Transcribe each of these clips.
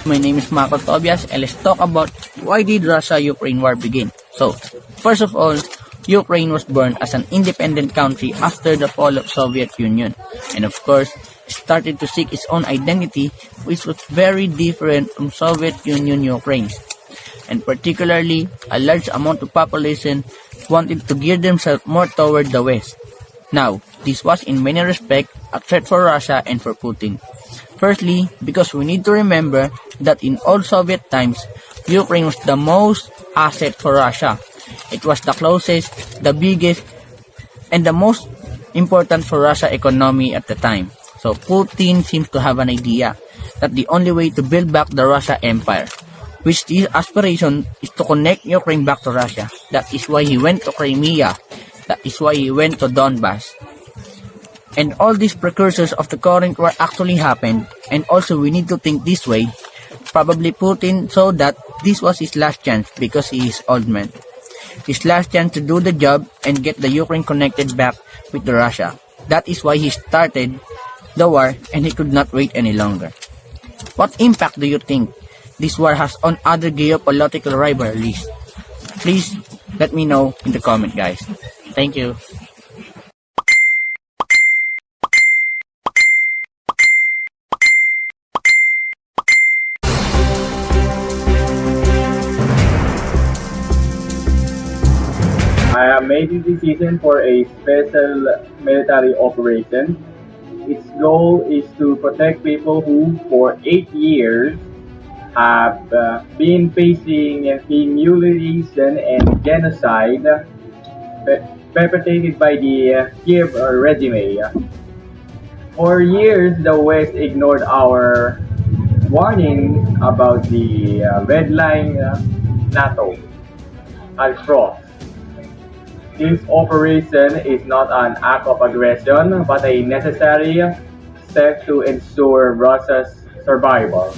My name is Marco Tobias and let's talk about why did Russia-Ukraine war begin. So, first of all, Ukraine was born as an independent country after the fall of Soviet Union and of course started to seek its own identity, which was very different from Soviet Union Ukraine. And particularly, a large amount of population wanted to gear themselves more toward the West. Now, this was in many respects a threat for Russia and for Putin. Firstly, because we need to remember that in all Soviet times, Ukraine was the most asset for Russia. It was the closest, the biggest, and the most important for Russia economy at the time. So Putin seems to have an idea that the only way to build back the Russia Empire, which his aspiration is to connect Ukraine back to Russia. That is why he went to Crimea. That is why he went to Donbass. And all these precursors of the current war actually happened, and also we need to think this way. Probably Putin saw that this was his last chance because he is old man. His last chance to do the job and get the Ukraine connected back with the Russia. That is why he started the war and he could not wait any longer. What impact do you think this war has on other geopolitical rivalries? Please let me know in the comment, guys. Thank you. I made the decision for a special military operation. Its goal is to protect people who, for 8 years, have been facing humiliation and genocide perpetrated by the Kiev regime. For years, the West ignored our warnings about the red line NATO had crossed. This operation is not an act of aggression, but a necessary step to ensure Russia's survival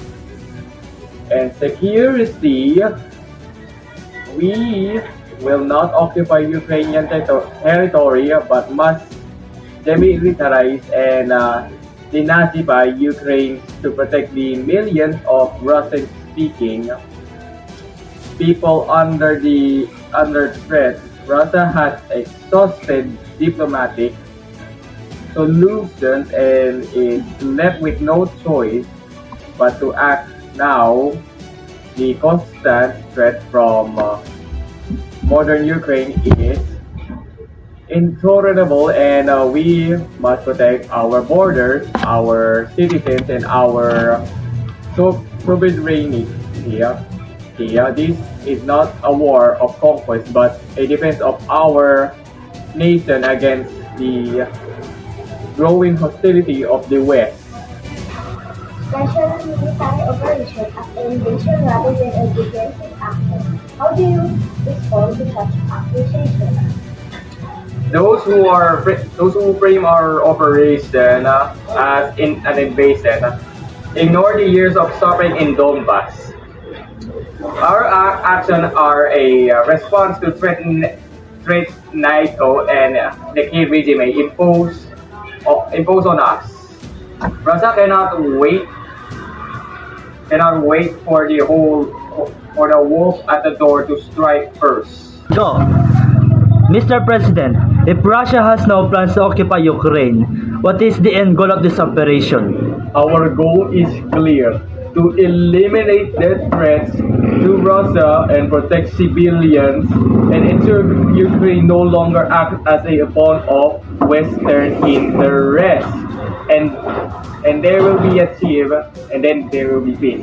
and security. We will not occupy Ukrainian territory, but must demilitarize and denazify Ukraine to protect the millions of Russian-speaking people under threat. Russia has exhausted diplomatic solutions and is left with no choice but to act now. The constant threat from modern Ukraine is intolerable, and we must protect our borders, our citizens, and our sovereignty. This is not a war of conquest, but a defense of our nation against the growing hostility of the West. Special military operation as an invasion rather than a defensive action. How do you respond to such accusations? Those who frame our operation as in an invasion ignore the years of suffering in Donbass. Our actions are a response to threats NATO and the Kiev regime impose on us. Russia cannot wait for the wolf at the door to strike first. Go. Mr. President, if Russia has no plans to occupy Ukraine, what is the end goal of this operation? Our goal is clear: to eliminate the threats to Russia and protect civilians and ensure Ukraine no longer acts as a pawn of Western interests. And there will be a achieved, and then there will be peace.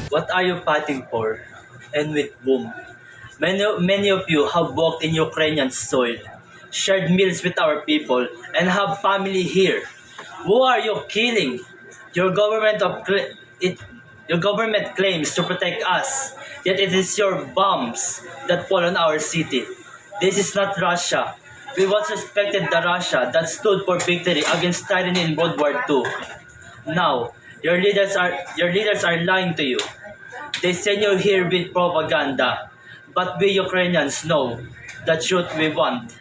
What are you fighting for? And with whom? Many of you have walked in Ukrainian soil, shared meals with our people, and have family here. Who are you killing? Your government claims to protect us, yet it is your bombs that fall on our city. This is not Russia. We once respected the Russia that stood for victory against tyranny in World War II. Now, your leaders are lying to you. They send you here with propaganda. But we Ukrainians know the truth we want.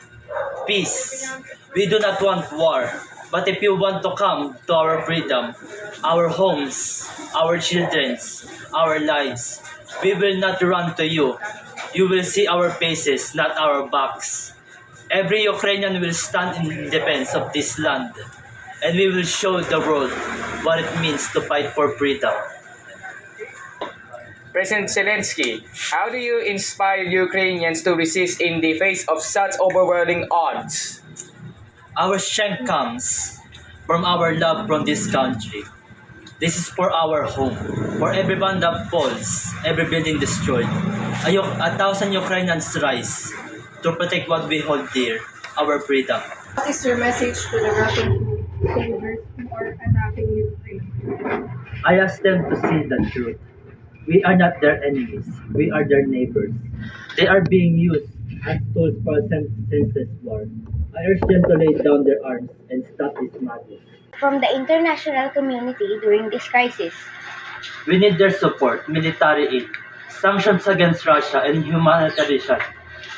Peace. We do not want war. But if you want to come to our freedom, our homes, our children's, our lives, we will not run to you. You will see our faces, not our backs. Every Ukrainian will stand in defense of this land, and we will show the world what it means to fight for freedom. President Zelensky, how do you inspire Ukrainians to resist in the face of such overwhelming odds? Our strength comes from our love from this country. This is for our home, for everyone that falls, every building destroyed. A thousand Ukrainians rise to protect what we hold dear, our freedom. What is your message to the Russian soldiers who are attacking Ukraine? I ask them to see the truth. We are not their enemies. We are their neighbors. They are being used as tools for a senseless war. I urge them to lay down their arms and stop this madness. From the international community during this crisis? We need their support, military aid, sanctions against Russia, and humanitarian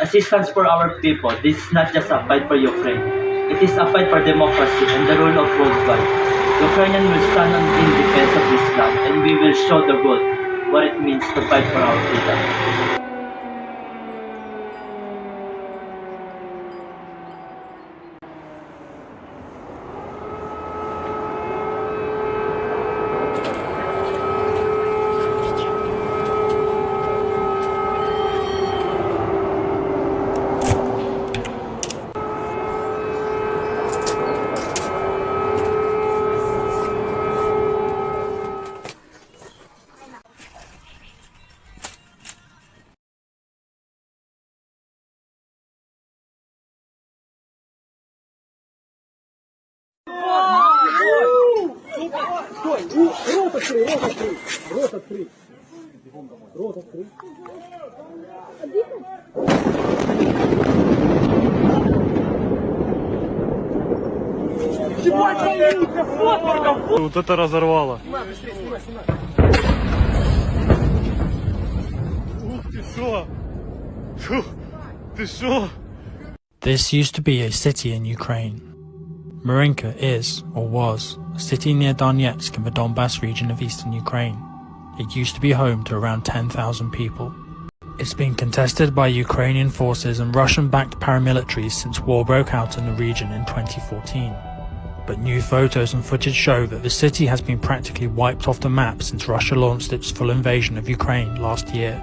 assistance for our people. This is not just a fight for Ukraine. It is a fight for democracy and the rule of worldwide. Ukrainian will stand in defense of this land, and we will show the world what it means to fight for our freedom. Вот это разорвало. Ух ты шо? Фу, ты шо? This used to be a city in Ukraine. Marinka is, or was, a city near Donetsk in the Donbas region of eastern Ukraine. It used to be home to around 10,000 people. It's been contested by Ukrainian forces and Russian-backed paramilitaries since war broke out in the region in 2014. But new photos and footage show that the city has been practically wiped off the map since Russia launched its full invasion of Ukraine last year.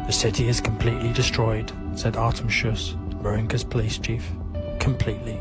The city is completely destroyed, said Artem Shus, Marinka's police chief. Completely.